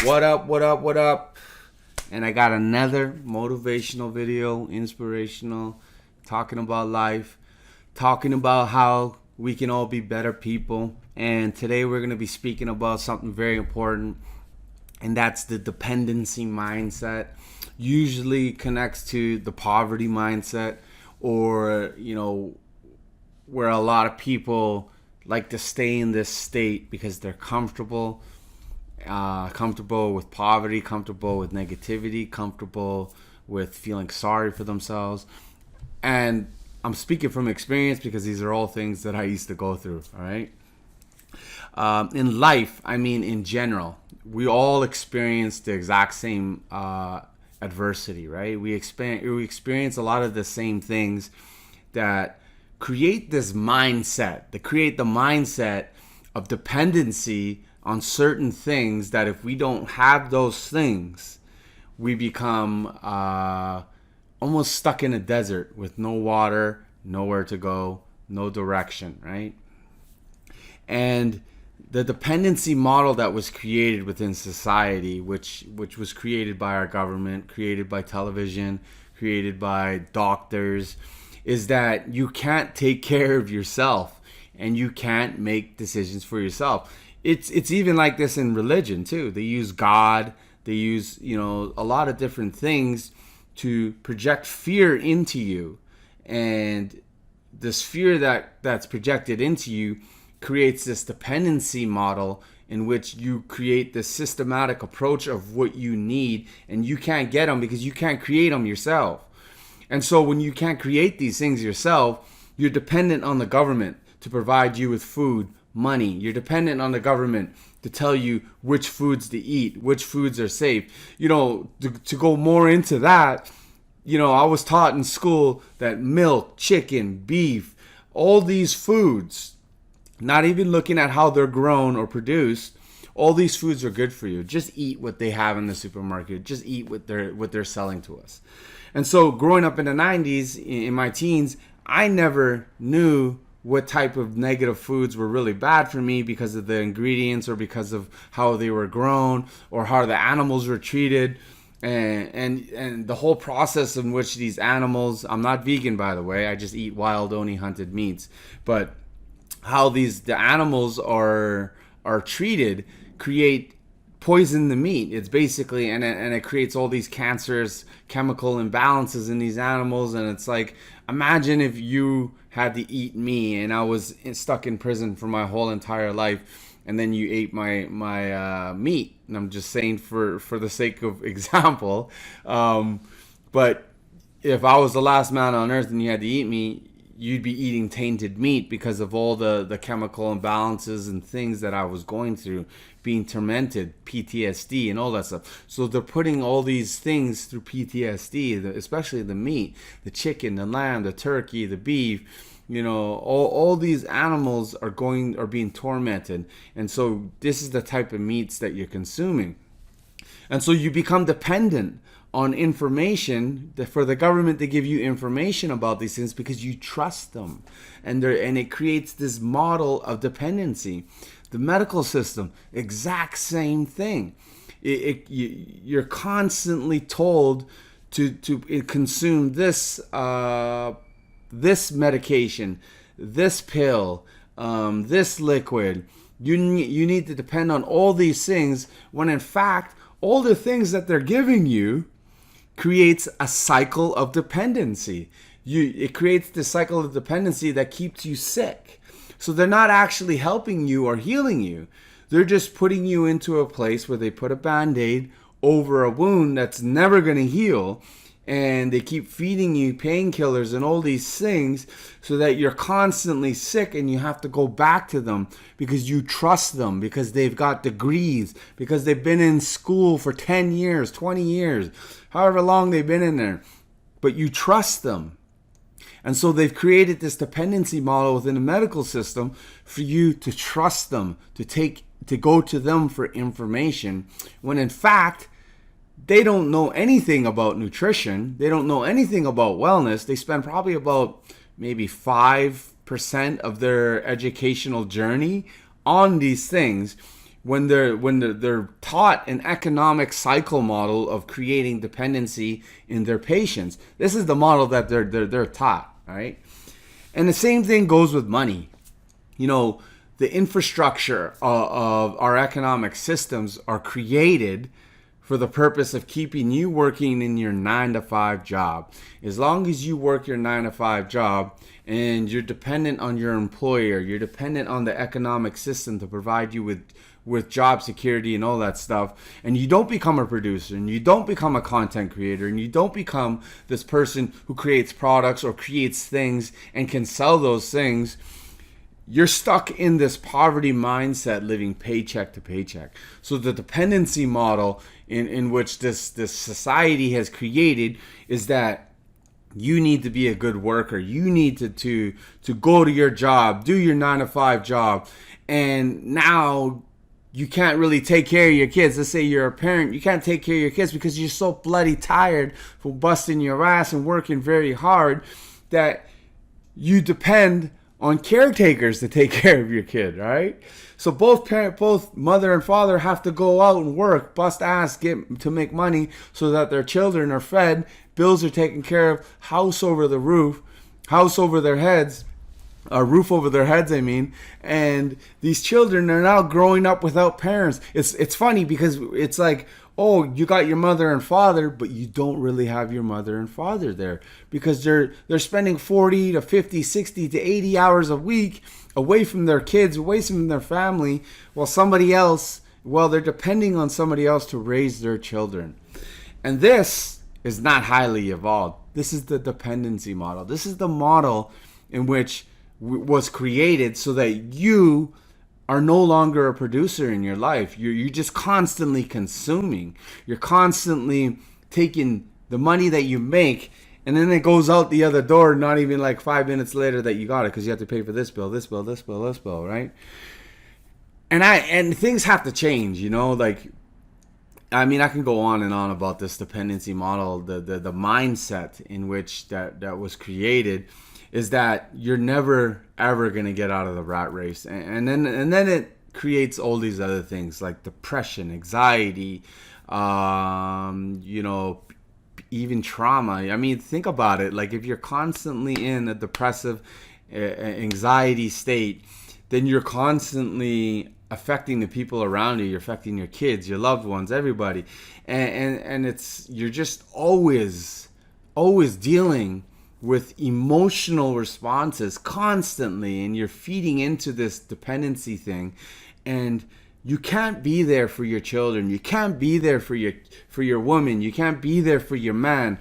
What up, what up, what up? And I got another motivational video, inspirational, talking about life, talking about how we can all be better people. And today we're going to be speaking about something very important, and that's the dependency mindset. Usually connects to the poverty mindset, or, where a lot of people like to stay in this state because they're comfortable with poverty, comfortable with negativity, comfortable with feeling sorry for themselves. And I'm speaking from experience because these are all things that I used to go through, all right? In life, in general, we all experience the exact same adversity, right? We experience a lot of the same things that create this mindset, that create the mindset of dependency on certain things, that if we don't have those things, we become almost stuck in a desert with no water, nowhere to go, no direction, right? And the dependency model that was created within society, which was created by our government, created by television, created by doctors, is that you can't take care of yourself and you can't make decisions for yourself. It's even like this in religion too. They use God, they use a lot of different things to project fear into you, and this fear that's projected into you creates this dependency model in which you create this systematic approach of what you need, and you can't get them because you can't create them yourself. And so when you can't create these things yourself, you're dependent on the government to provide you with food, money. You're dependent on the government to tell you which foods to eat, which foods are safe. To go more into that, I was taught in school that milk, chicken, beef, all these foods, not even looking at how they're grown or produced, all these foods are good for you. Just eat what they have in the supermarket. Just eat what they're selling to us. And so growing up in the 90s, in my teens, I never knew what type of negative foods were really bad for me because of the ingredients, or because of how they were grown, or how the animals were treated, and the whole process in which these animals, I'm not vegan, by the way, I just eat wild, only hunted meats, but how the animals are treated poison the meat. It's basically, and it creates all these cancerous chemical imbalances in these animals. And it's like, imagine if you had to eat me and I was stuck in prison for my whole entire life, and then you ate my meat. And I'm just saying for the sake of example, but if I was the last man on earth and you had to eat me, you'd be eating tainted meat because of all the chemical imbalances and things that I was going through, being tormented, PTSD and all that stuff. So they're putting all these things through PTSD, especially the meat, the chicken, the lamb, the turkey, the beef, all these animals are being tormented. And so this is the type of meats that you're consuming. And so you become dependent on information, for the government to give you information about these things because you trust them, and it creates this model of dependency. The medical system, exact same thing. You're constantly told to consume this medication, this pill, this liquid. You need to depend on all these things, when in fact all the things that they're giving you creates a cycle of dependency. It creates this cycle of dependency that keeps you sick. So they're not actually helping you or healing you. They're just putting you into a place where they put a Band-Aid over a wound that's never going to heal. And they keep feeding you painkillers and all these things so that you're constantly sick, and you have to go back to them because you trust them, because they've got degrees, because they've been in school for 10 years, 20 years, however long they've been in there. But you trust them. And so they've created this dependency model within the medical system for you to trust them, to go to them for information, when in fact they don't know anything about nutrition. They don't know anything about wellness. They spend probably about maybe 5% of their educational journey on these things, when they're taught an economic cycle model of creating dependency in their patients. This is the model that they're taught, right? And the same thing goes with money. You know, the infrastructure of our economic systems are created for the purpose of keeping you working in your 9-to-5 job. As long as you work your 9-to-5 job and you're dependent on your employer, you're dependent on the economic system to provide you with job security and all that stuff, and you don't become a producer, and you don't become a content creator, and you don't become this person who creates products or creates things and can sell those things, you're stuck in this poverty mindset, living paycheck to paycheck. So the dependency model in which this society has created is that you need to be a good worker. You need to go to your job, do your 9-to-5 job, and now you can't really take care of your kids. Let's say you're a parent, you can't take care of your kids because you're so bloody tired from busting your ass and working very hard that you depend on caretakers to take care of your kid, right? So both mother and father have to go out and work, bust ass, to make money so that their children are fed, bills are taken care of, house over their heads, a roof over their heads, I mean. And these children are now growing up without parents. It's funny because it's like, oh, you got your mother and father, but you don't really have your mother and father there because they're spending 40 to 50, 60 to 80 hours a week away from their kids, away from their family, while they're depending on somebody else to raise their children. And this is not highly evolved. This is the dependency model. This is the model in which was created so that you are no longer a producer in your life. You're just constantly consuming. You're constantly taking the money that you make, and then it goes out the other door, not even like 5 minutes later that you got it, because you have to pay for this bill, right? And things have to change, you know, like, I mean, I can go on and on about this dependency model. The mindset in which that was created is that you're never ever gonna get out of the rat race, and then it creates all these other things like depression, anxiety, even trauma. I mean, think about it. Like, if you're constantly in a depressive anxiety state, then you're constantly affecting the people around you. You're affecting your kids, your loved ones, everybody, and you're just always dealing with emotional responses constantly, and you're feeding into this dependency thing, and you can't be there for your children, you can't be there for your woman, you can't be there for your man,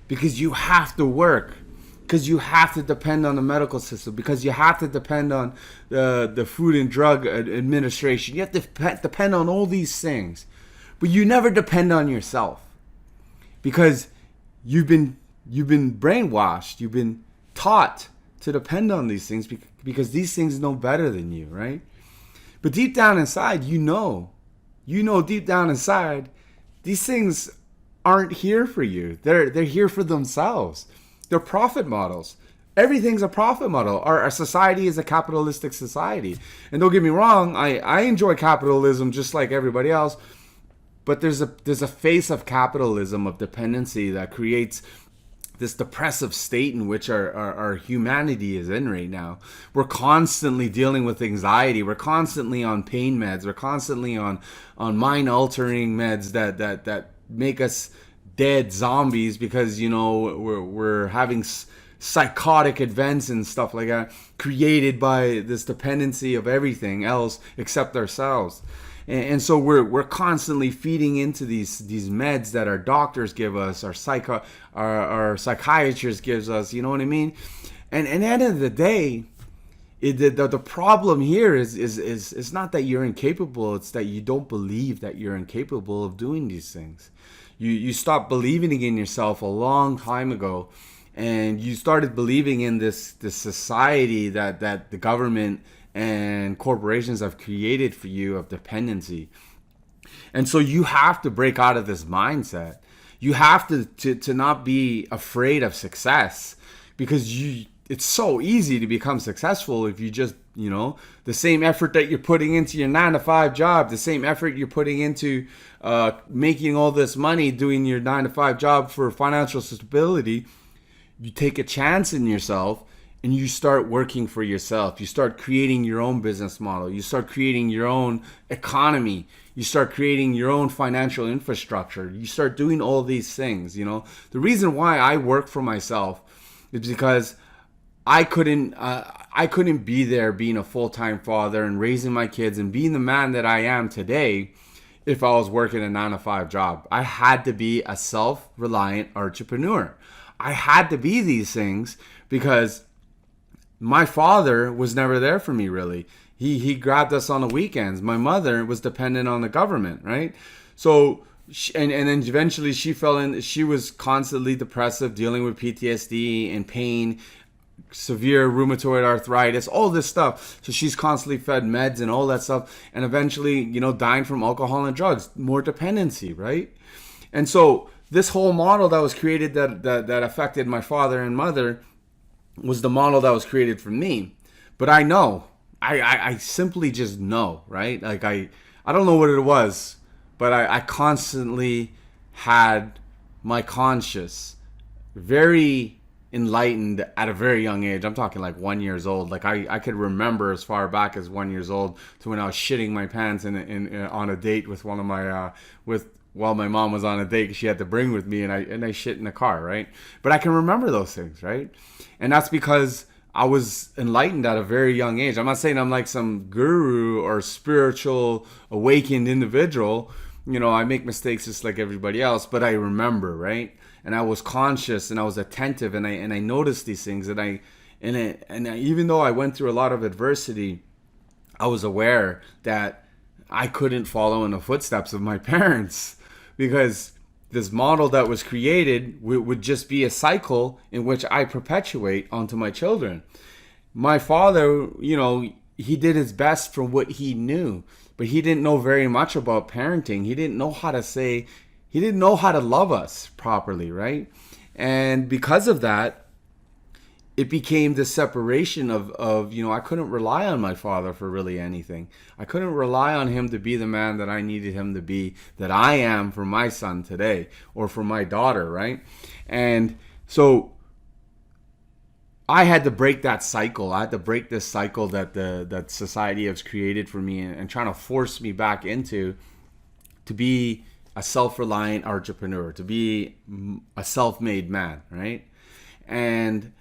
because you have to work, because you have to depend on the medical system, because you have to depend on the Food and Drug Administration. You have to depend on all these things, but you never depend on yourself, because you've been brainwashed, you've been taught to depend on these things because these things know better than you, right? But deep down inside, you know deep down inside, these things aren't here for you. They're here for themselves. They're profit models. Everything's a profit model. Our society is a capitalistic society. And don't get me wrong, I enjoy capitalism just like everybody else, but there's a face of capitalism, of dependency, that creates this depressive state in which our humanity is in right now. We're constantly dealing with anxiety. We're constantly on pain meds. We're constantly on mind-altering meds that make us dead zombies because, you know, we're having psychotic events and stuff like that created by this dependency of everything else except ourselves. And so we're constantly feeding into these meds that our doctors give us, our psychiatrist gives us, you know what I mean? And at the end of the day, the problem here is not that you're incapable, it's that you don't believe that you're incapable of doing these things. You stopped believing in yourself a long time ago, and you started believing in this society that the government and corporations have created for you of dependency. And so you have to break out of this mindset. You have to not be afraid of success, because it's so easy to become successful if you just You know, the same effort that you're putting into your 9 to 5 job, the same effort you're putting into making all this money doing your 9 to 5 job for financial stability, you take a chance in yourself and you start working for yourself. You start creating your own business model. You start creating your own economy. You start creating your own financial infrastructure. You start doing all these things. You know, the reason why I work for myself is because I couldn't be there being a full-time father and raising my kids and being the man that I am today if I was working a 9 to 5 job. I had to be a self-reliant entrepreneur. I had to be these things because my father was never there for me, really. He grabbed us on the weekends. My mother was dependent on the government, right? So, and then eventually she was constantly depressive, dealing with PTSD and pain, severe rheumatoid arthritis, all this stuff. So she's constantly fed meds and all that stuff. And eventually, you know, dying from alcohol and drugs, more dependency, right? And so this whole model that was created that affected my father and mother was the model that was created for me. But I know, I simply just know, right? Like I don't know what it was, but I constantly had my conscious very enlightened at a very young age. I'm talking like 1 year old. Like I could remember as far back as 1 year old to when I was shitting my pants in on a date with one of my while my mom was on a date. She had to bring with me, and I shit in the car, right? But I can remember those things, right? And that's because I was enlightened at a very young age. I'm not saying I'm like some guru or spiritual awakened individual. You know, I make mistakes just like everybody else, but I remember, right? And I was conscious and I was attentive, and I noticed these things, and even though I went through a lot of adversity, I was aware that I couldn't follow in the footsteps of my parents, because this model that was created would just be a cycle in which I perpetuate onto my children. My father, you know, he did his best from what he knew, but he didn't know very much about parenting. He didn't know how to love us properly, right? And because of that, it became this separation of, you know, I couldn't rely on my father for really anything. I couldn't rely on him to be the man that I needed him to be, that I am for my son today, or for my daughter, right? And so I had to break that cycle. I had to break this cycle that society has created for me, and trying to force me back into to be a self-reliant entrepreneur, to be a self-made man, right? And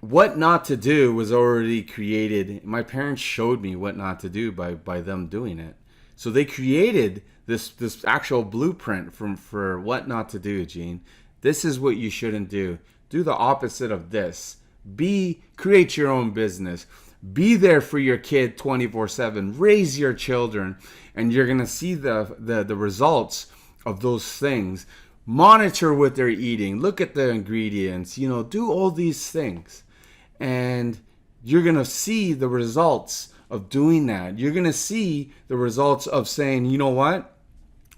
what not to do was already created. My parents showed me what not to do by them doing it. So they created this actual blueprint for what not to do, Gene. This is what you shouldn't do. Do the opposite of this. Create your own business. Be there for your kid 24/7. Raise your children, and you're gonna see the results of those things. Monitor what they're eating. Look at the ingredients. You know, do all these things. And you're going to see the results of doing that. You're going to see the results of saying, you know what?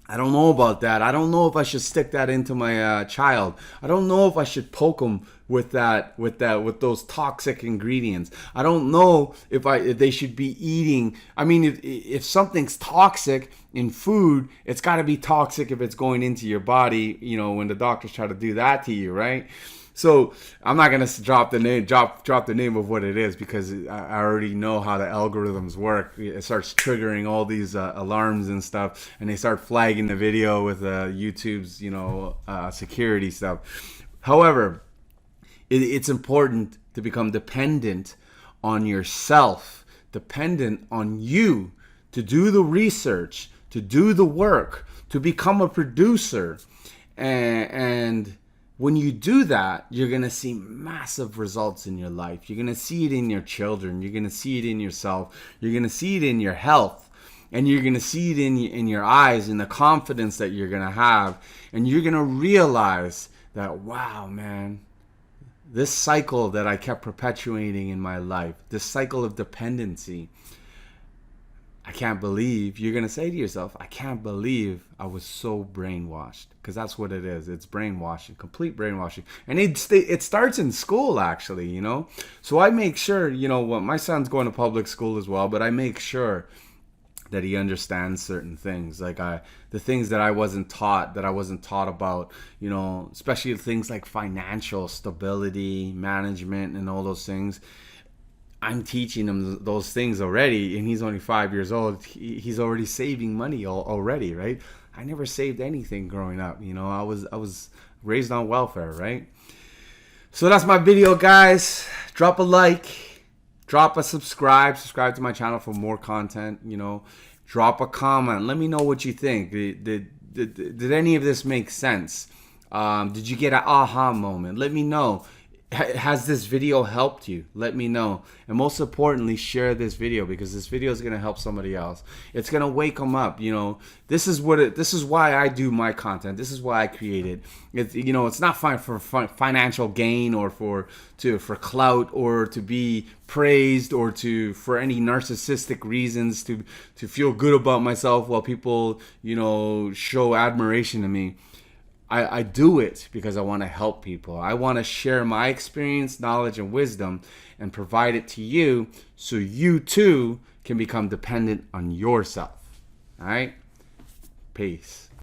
I don't know about that. I don't know if I should stick that into my child. I don't know if I should poke them with those toxic ingredients. I don't know if they should be eating. I mean, if something's toxic in food, it's got to be toxic if it's going into your body, you know, when the doctors try to do that to you, right? So I'm not gonna drop the name of what it is, because I already know how the algorithms work. It starts triggering all these alarms and stuff, and they start flagging the video with YouTube's, you know, security stuff. However, it's important to become dependent on yourself, dependent on you, to do the research, to do the work, to become a producer, and when you do that, you're going to see massive results in your life. You're going to see it in your children. You're going to see it in yourself. You're going to see it in your health. And you're going to see it in your eyes, in the confidence that you're going to have. And you're going to realize that, wow, man, this cycle that I kept perpetuating in my life, this cycle of dependency, I can't believe, you're going to say to yourself, I can't believe I was so brainwashed. Because that's what it is. It's brainwashing, complete brainwashing. And it starts in school, actually, you know. So I make sure, you know, what, my son's going to public school as well, but I make sure that he understands certain things, like the things that I wasn't taught, about, you know, especially things like financial stability, management, and all those things. I'm teaching him those things already, and he's only 5 years old. He's already saving money already, right? I never saved anything growing up, you know. I was raised on welfare, right? So that's my video, guys. Drop a like, drop a subscribe to my channel for more content, you know. Drop a comment. Let me know what you think. Did any of this make sense? Did you get an aha moment? Let me know. Has this video helped you? Let me know. And most importantly, share this video, because this video is going to help somebody else. It's going to wake them up. You know, this is why I do my content. This is why I create it. You know, it's not for financial gain or for clout or to be praised or for any narcissistic reasons to feel good about myself while people, you know, show admiration to me. I do it because I want to help people. I want to share my experience, knowledge, and wisdom and provide it to you so you too can become dependent on yourself. All right? Peace.